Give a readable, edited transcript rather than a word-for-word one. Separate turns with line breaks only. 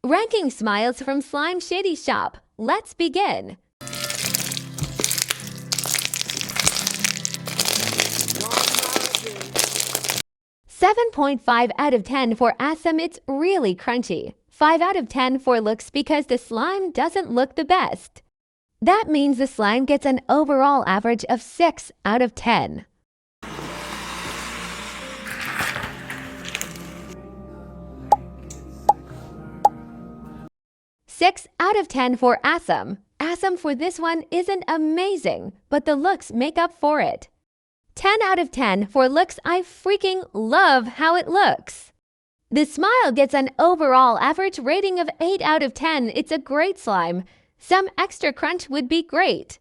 Ranking smiles from Slime Shady Shop. Let's begin. 7.5 out of 10 for awesome. It's really crunchy. 5 out of 10 for looks because the slime doesn't look the best. That means the slime gets an overall average of 6 out of 10. 6 out of 10 for awesome. Awesome for this one isn't amazing, but the looks make up for it. 10 out of 10 for looks. I freaking love how it looks. The smile gets an overall average rating of 8 out of 10. It's a great slime. Some extra crunch would be great.